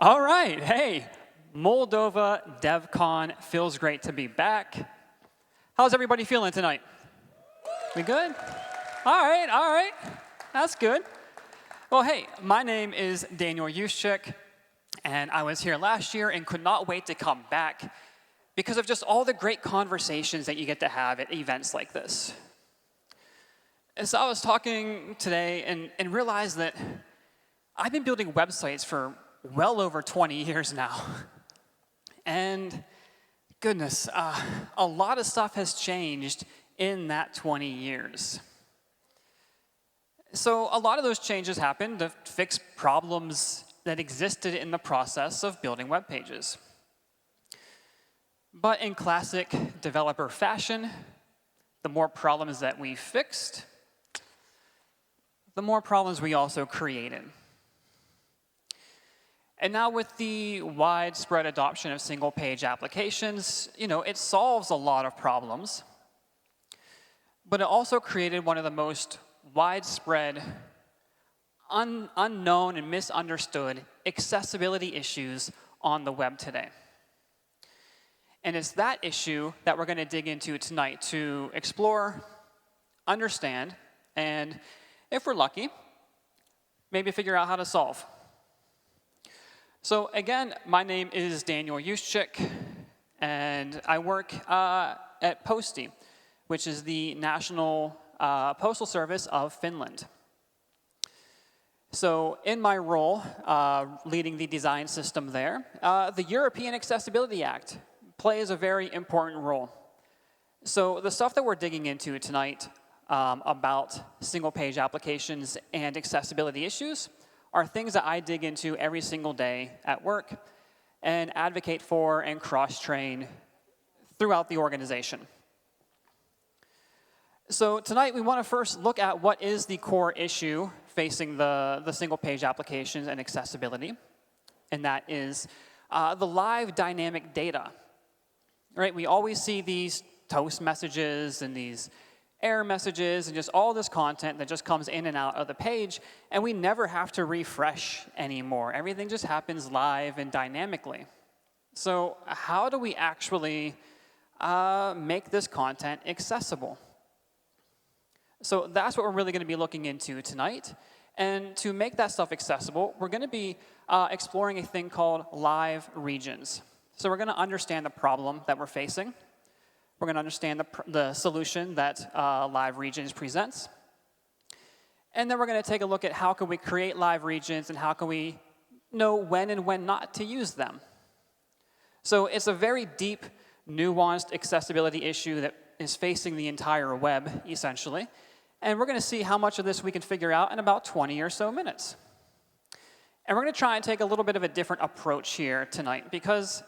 All right, hey, Moldova DevCon, feels great to be back. How's everybody feeling tonight? We good? All right, that's good. Well, hey, my name is Daniel Yuschick, and I was here last year and could not wait to come back because of just all the great conversations that you get to have at events like this. And so I was talking today and realized that I've been building websites for well over 20 years now. And goodness, a lot of stuff has changed in that 20 years. So a lot of those changes happened to fix problems that existed in the process of building web pages. But in classic developer fashion, the more problems that we fixed, the more problems we also created. And now with the widespread adoption of single-page applications, it solves a lot of problems, but it also created one of the most widespread, unknown and misunderstood accessibility issues on the web today. And it's that issue that we're going to dig into tonight to explore, understand, and if we're lucky, maybe figure out how to solve. So again, my name is Daniel Yuschick, and I work at Posti, which is the National Postal Service of Finland. So in my role, leading the design system there, the European Accessibility Act plays a very important role. So the stuff that we're digging into tonight about single-page applications and accessibility issues are things that I dig into every single day at work and advocate for and cross-train throughout the organization. So tonight we want to first look at what is the core issue facing the single-page applications and accessibility, and that is the live dynamic data. Right? We always see these toast messages and these error messages and just all this content that just comes in and out of the page, and we never have to refresh anymore. Everything just happens live and dynamically. So how do we actually make this content accessible? So that's what we're really going to be looking into tonight. And to make that stuff accessible, we're going to be exploring a thing called live regions. So we're going to understand the problem that we're facing. We're going to understand the solution that live regions presents. And then we're going to take a look at how can we create live regions and how can we know when and when not to use them. So it's a very deep, nuanced accessibility issue that is facing the entire web, essentially. And we're going to see how much of this we can figure out in about 20 or so minutes. And we're going to try and take a little bit of a different approach here tonight because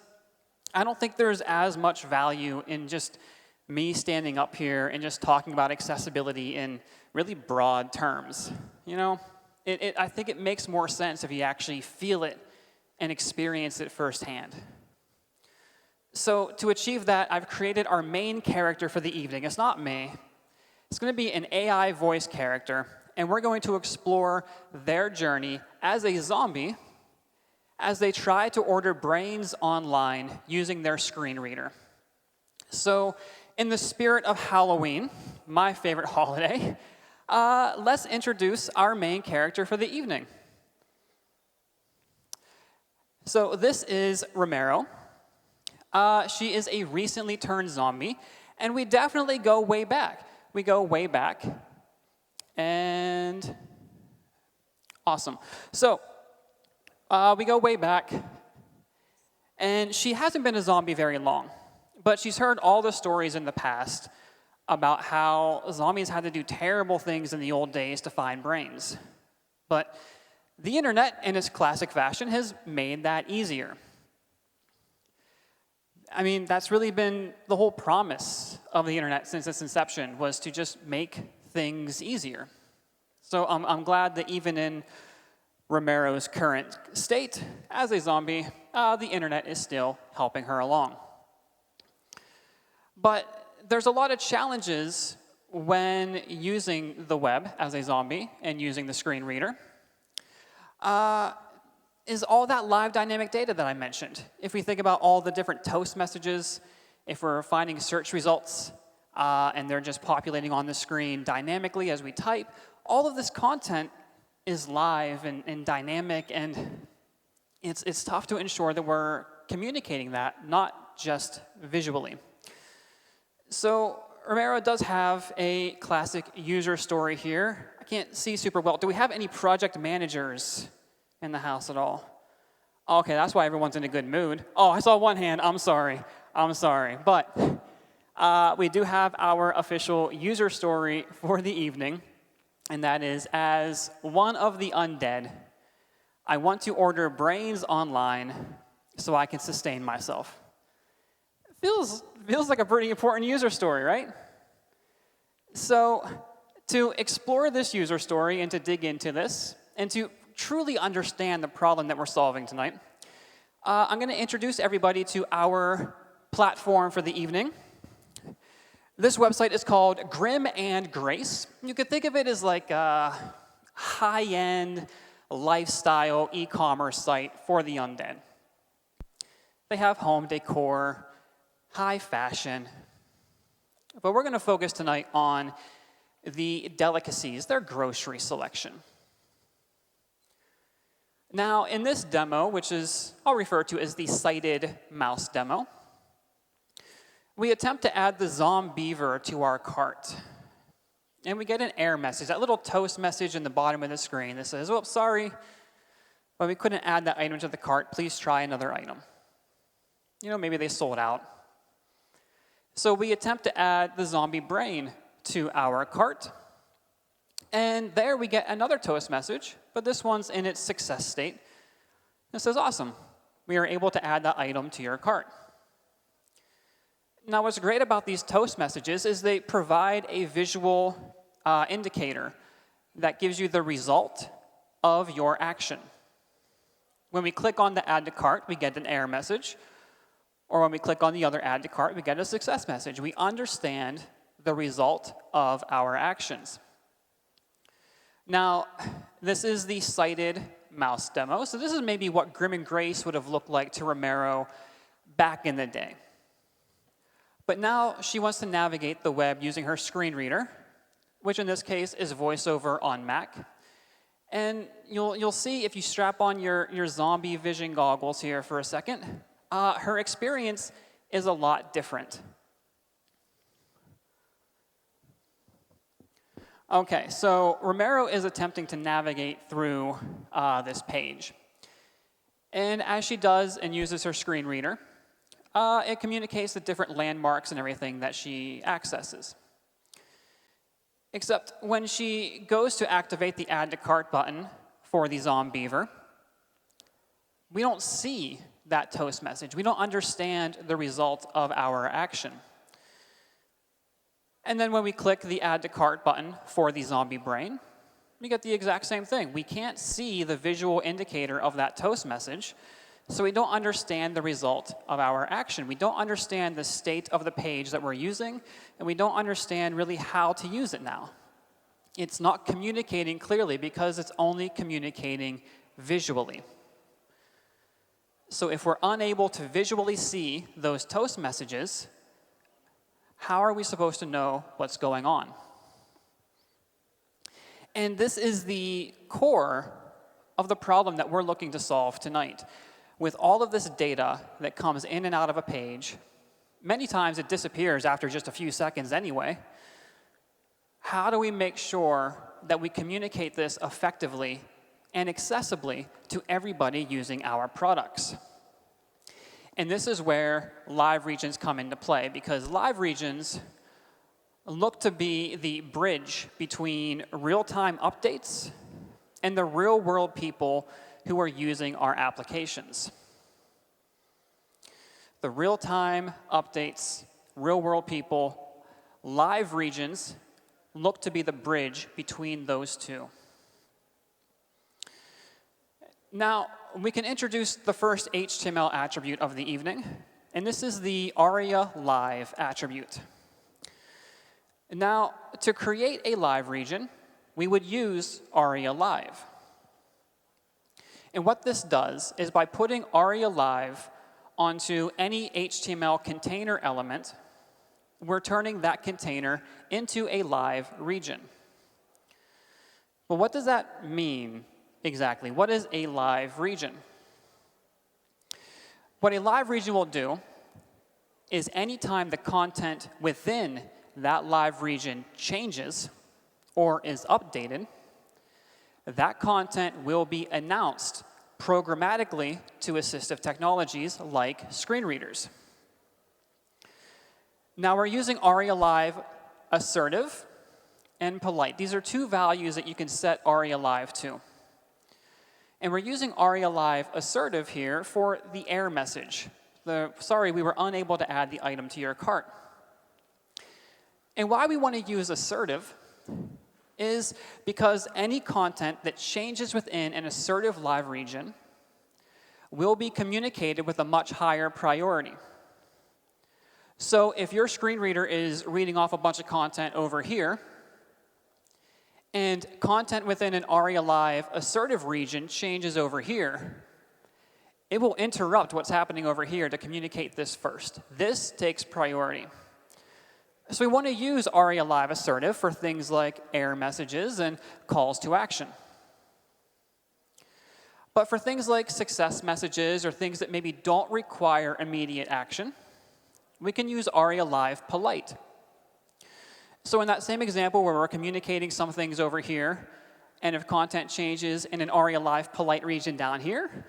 I don't think there's as much value in just me standing up here and just talking about accessibility in really broad terms. I think it makes more sense if you actually feel it and experience it firsthand. So to achieve that, I've created our main character for the evening. It's not me. It's going to be an AI voice character, and we're going to explore their journey as a zombie as they try to order brains online using their screen reader. So in the spirit of Halloween, my favorite holiday, let's introduce our main character for the evening. So this is Romero. She is a recently turned zombie, and we definitely go way back. We go way back, and awesome. So we go way back, and she hasn't been a zombie very long, but she's heard all the stories in the past about how zombies had to do terrible things in the old days to find brains. But the internet, in its classic fashion, has made that easier. I mean, that's really been the whole promise of the internet since its inception, was to just make things easier. So I'm glad that even in Romero's current state as a zombie, the internet is still helping her along. But there's a lot of challenges when using the web as a zombie and using the screen reader. is all that live dynamic data that I mentioned. If we think about all the different toast messages, if we're finding search results and they're just populating on the screen dynamically as we type, all of this content is live and dynamic, and it's tough to ensure that we're communicating that, not just visually. So Romero does have a classic user story here. I can't see super well. Do we have any project managers in the house at all? Okay, that's why everyone's in a good mood. Oh, I saw one hand. I'm sorry. But we do have our official user story for the evening, and that is, as one of the undead, I want to order brains online so I can sustain myself. Feels like a pretty important user story, right? So to explore this user story and to dig into this and to truly understand the problem that we're solving tonight, I'm going to introduce everybody to our platform for the evening. This website is called Grim and Grace. You could think of it as like a high-end lifestyle e-commerce site for the undead. They have home decor, high fashion, but we're going to focus tonight on the delicacies, their grocery selection. Now, in this demo, which is I'll refer to as the cited mouse demo, we attempt to add the Zombeaver to our cart. And we get an error message, that little toast message in the bottom of the screen that says, oh, sorry, but we couldn't add that item to the cart. Please try another item. You know, maybe they sold out. So we attempt to add the zombie brain to our cart. And there we get another toast message, but this one's in its success state. It says, awesome, we are able to add that item to your cart. Now, what's great about these toast messages is they provide a visual indicator that gives you the result of your action. When we click on the add to cart, we get an error message. Or when we click on the other add to cart, we get a success message. We understand the result of our actions. Now, this is the cited mouse demo. So this is maybe what Grim and Grace would have looked like to Romero back in the day. But now she wants to navigate the web using her screen reader, which in this case is VoiceOver on Mac. And you'll see if you strap on your zombie vision goggles here for a second, her experience is a lot different. Okay, so Romero is attempting to navigate through this page. And as she does and uses her screen reader, it communicates the different landmarks and everything that she accesses. Except when she goes to activate the Add to Cart button for the Zombeaver, we don't see that toast message. We don't understand the result of our action. And then when we click the Add to Cart button for the zombie brain, we get the exact same thing. We can't see the visual indicator of that toast message, so we don't understand the result of our action. We don't understand the state of the page that we're using, and we don't understand really how to use it now. It's not communicating clearly because it's only communicating visually. So if we're unable to visually see those toast messages, how are we supposed to know what's going on? And this is the core of the problem that we're looking to solve tonight. With all of this data that comes in and out of a page, many times it disappears after just a few seconds anyway. How do we make sure that we communicate this effectively and accessibly to everybody using our products? And this is where live regions come into play, because live regions look to be the bridge between real-time updates and the real-world people who are using our applications. The real-time updates, real-world people, live regions look to be the bridge between those two. Now, we can introduce the first HTML attribute of the evening, and this is the ARIA Live attribute. Now, to create a live region, we would use ARIA Live. And what this does is by putting ARIA Live onto any HTML container element, we're turning that container into a live region. But what does that mean exactly? What is a live region? What a live region will do is anytime the content within that live region changes or is updated, that content will be announced programmatically to assistive technologies like screen readers. Now we're using ARIA Live assertive and polite. These are two values that you can set ARIA Live to. And we're using ARIA Live assertive here for the error message. Sorry, we were unable to add the item to your cart. And why we want to use assertive is because any content that changes within an assertive live region will be communicated with a much higher priority. So if your screen reader is reading off a bunch of content over here, and content within an ARIA Live assertive region changes over here, it will interrupt what's happening over here to communicate this first. This takes priority. So we want to use ARIA Live assertive for things like error messages and calls to action. But for things like success messages or things that maybe don't require immediate action, we can use ARIA Live polite. So in that same example where we're communicating some things over here, and if content changes in an ARIA Live polite region down here,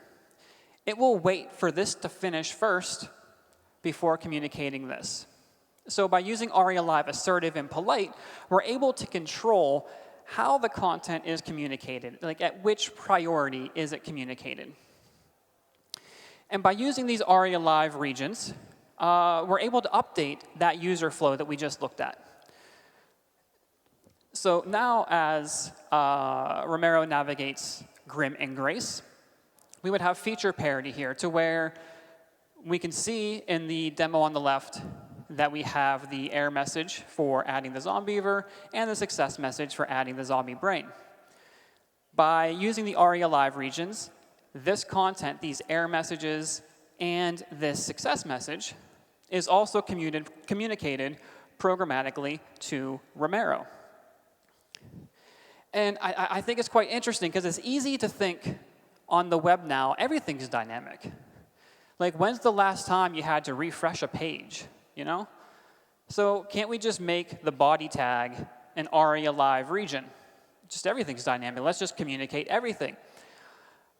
it will wait for this to finish first before communicating this. So by using ARIA Live assertive and polite, we're able to control how the content is communicated, like at which priority is it communicated. And by using these ARIA Live regions, we're able to update that user flow that we just looked at. So now as Romero navigates Grim and Grace, we would have feature parity here to where we can see in the demo on the left that we have the error message for adding the zombiever and the success message for adding the zombie brain. By using the ARIA Live regions, this content, these error messages, and this success message is also communicated programmatically to Romero. And I think it's quite interesting because it's easy to think on the web now, everything's dynamic. Like, when's the last time you had to refresh a page, you know? So can't we just make the body tag an ARIA Live region? Just everything's dynamic. Let's just communicate everything.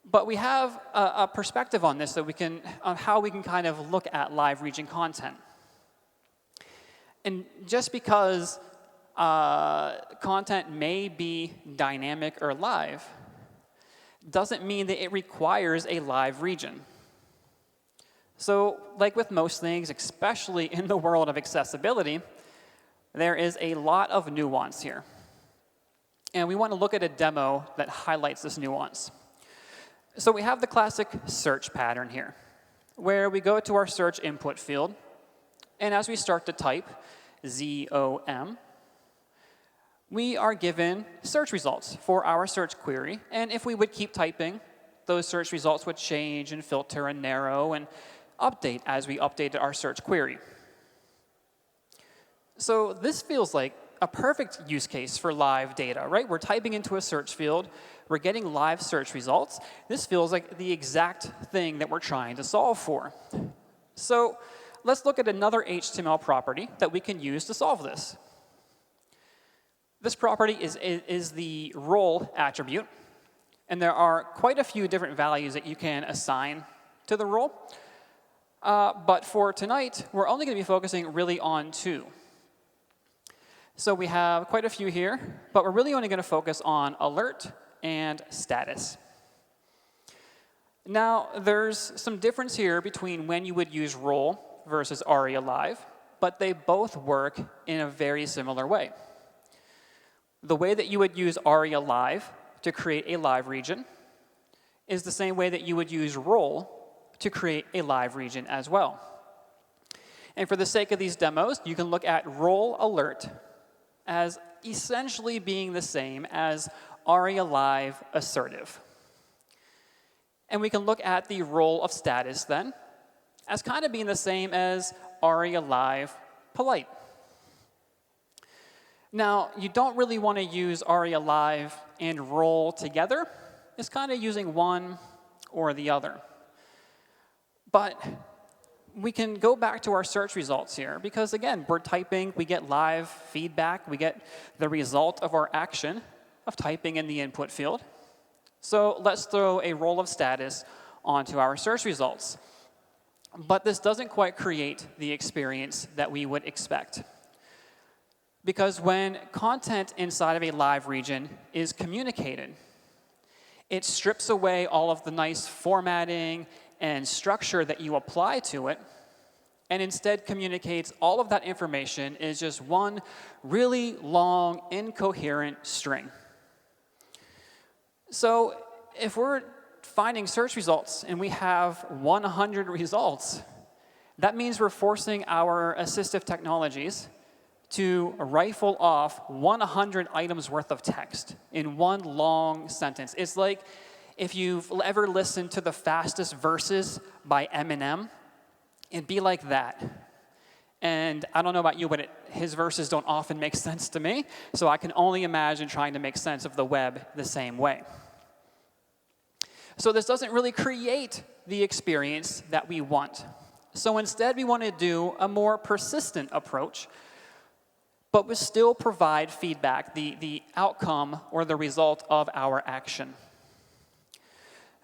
But we have a perspective on this that we can, on how we can kind of look at live region content. And just because content may be dynamic or live doesn't mean that it requires a live region. So like with most things, especially in the world of accessibility, there is a lot of nuance here. And we want to look at a demo that highlights this nuance. So we have the classic search pattern here, where we go to our search input field, and as we start to type ZOM, we are given search results for our search query. And if we would keep typing, those search results would change and filter and narrow and update as we updated our search query. So this feels like a perfect use case for live data, right? We're typing into a search field. We're getting live search results. This feels like the exact thing that we're trying to solve for. So let's look at another HTML property that we can use to solve this. This property is the role attribute. And there are quite a few different values that you can assign to the role. But for tonight, we're only going to be focusing really on two. So we have quite a few here, but we're really only going to focus on alert and status. Now, there's some difference here between when you would use role versus ARIA Live, but they both work in a very similar way. The way that you would use ARIA Live to create a live region is the same way that you would use role to create a live region as well. And for the sake of these demos, you can look at role alert as essentially being the same as ARIA Live assertive. And we can look at the role of status then as kind of being the same as ARIA live polite. Now, you don't really want to use ARIA live and role together. It's kind of using one or the other. But we can go back to our search results here because, again, we're typing, we get live feedback, we get the result of our action of typing in the input field. So let's throw a role of status onto our search results. But this doesn't quite create the experience that we would expect. Because when content inside of a live region is communicated, it strips away all of the nice formatting and structure that you apply to it, and instead communicates all of that information is just one really long, incoherent string. So if we're finding search results and we have 100 results, that means we're forcing our assistive technologies to rifle off 100 items worth of text in one long sentence. It's like if you've ever listened to the fastest verses by Eminem, it'd be like that. And I don't know about you, but his verses don't often make sense to me, so I can only imagine trying to make sense of the web the same way. So this doesn't really create the experience that we want. So instead, we want to do a more persistent approach, but we still provide feedback, the outcome or the result of our action.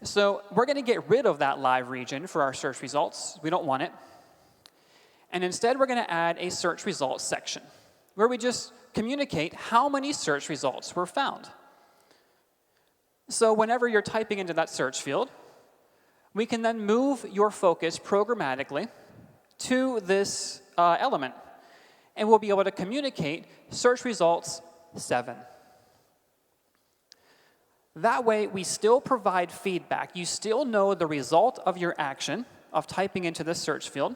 So we're going to get rid of that live region for our search results. We don't want it. And instead, we're going to add a search results section where we just communicate how many search results were found. So whenever you're typing into that search field, we can then move your focus programmatically to this element. And we'll be able to communicate search results 7. That way, we still provide feedback. You still know the result of your action of typing into this search field.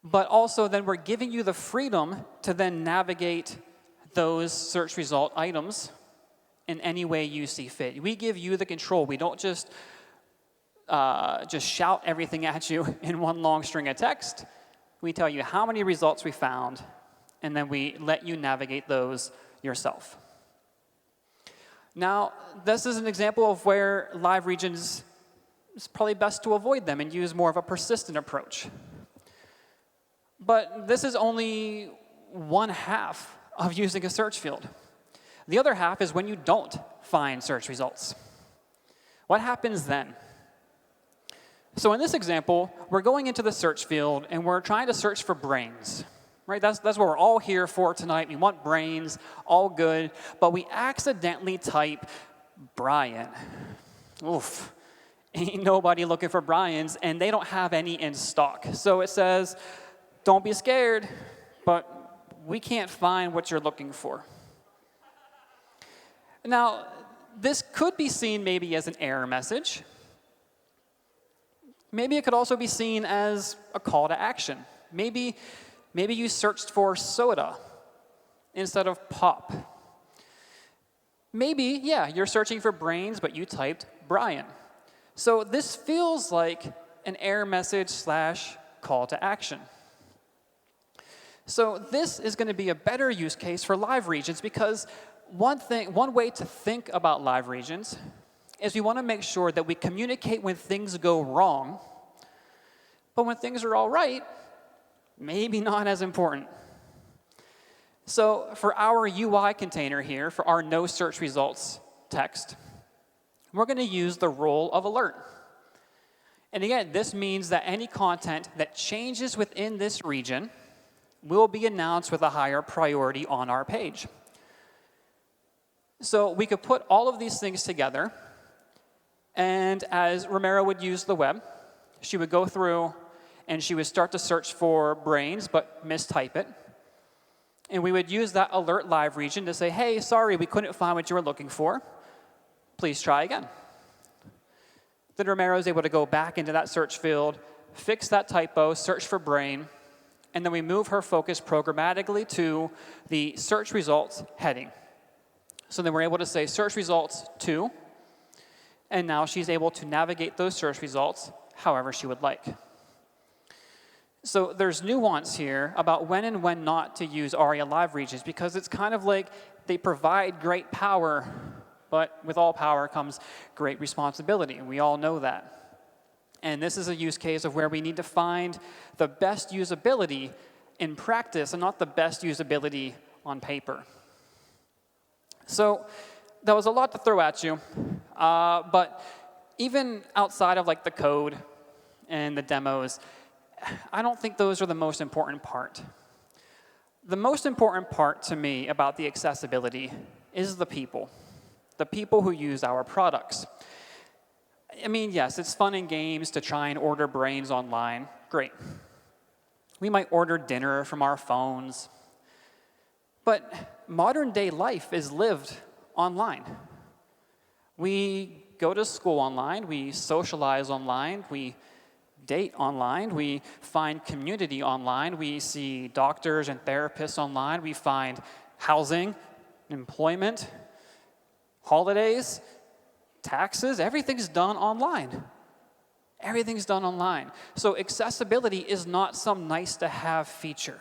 But also, then we're giving you the freedom to then navigate those search result items in any way you see fit. We give you the control. We don't just shout everything at you in one long string of text. We tell you how many results we found, and then we let you navigate those yourself. Now, this is an example of where live regions, it's probably best to avoid them and use more of a persistent approach. But this is only one half of using a search field. The other half is when you don't find search results. What happens then? So in this example, we're going into the search field and we're trying to search for brains. Right? That's what we're all here for tonight. We want brains, all good, but we accidentally type Brian. Oof. Ain't nobody looking for Brians, and they don't have any in stock. So it says, don't be scared, but we can't find what you're looking for. Now, this could be seen maybe as an error message. Maybe it could also be seen as a call to action. Maybe you searched for soda instead of pop. Maybe, yeah, you're searching for brains, but you typed Brian. So this feels like an error message / call to action. So this is going to be a better use case for live regions because one way to think about live regions is we want to make sure that we communicate when things go wrong, but when things are all right, maybe not as important. So for our UI container here, for our no search results text, we're going to use the role of alert. And again, this means that any content that changes within this region will be announced with a higher priority on our page. So we could put all of these things together, and as Romero would use the web, she would go through and she would start to search for brains, but mistype it. And we would use that alert live region to say, hey, sorry, we couldn't find what you were looking for. Please try again. Then Romero is able to go back into that search field, fix that typo, search for brain, and then we move her focus programmatically to the search results heading. So then we're able to say search results 2, and now she's able to navigate those search results however she would like. So there's nuance here about when and when not to use ARIA live regions, because it's kind of like they provide great power, but with all power comes great responsibility, and we all know that. And this is a use case of where we need to find the best usability in practice and not the best usability on paper. So that was a lot to throw at you, but even outside of like the code and the demos, I don't think those are the most important part. The most important part to me about the accessibility is the people who use our products. I mean, yes, it's fun in games to try and order brains online. Great. We might order dinner from our phones. But modern day life is lived online. We go to school online, we socialize online, we date online, we find community online, we see doctors and therapists online, we find housing, employment, holidays, taxes, everything's done online. Everything's done online. So accessibility is not some nice-to-have feature.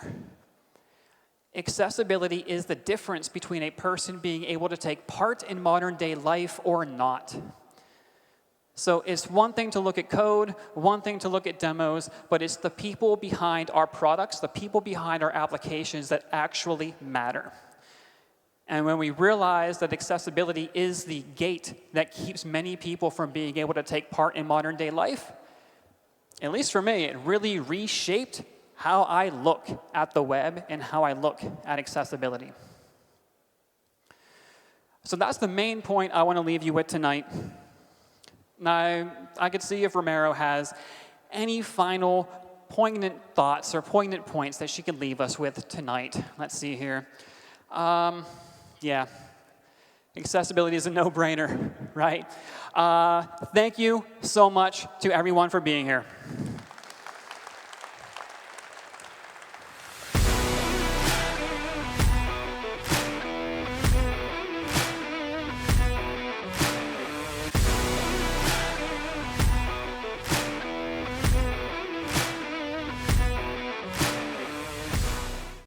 Accessibility is the difference between a person being able to take part in modern-day life or not. So it's one thing to look at code, one thing to look at demos, but it's the people behind our products, the people behind our applications that actually matter. And when we realize that accessibility is the gate that keeps many people from being able to take part in modern-day life, at least for me, it really reshaped how I look at the web and how I look at accessibility. So that's the main point I want to leave you with tonight. Now, I could see if Romero has any final poignant thoughts or poignant points that she could leave us with tonight. Let's see here. Yeah, accessibility is a no-brainer, right? Thank you so much to everyone for being here.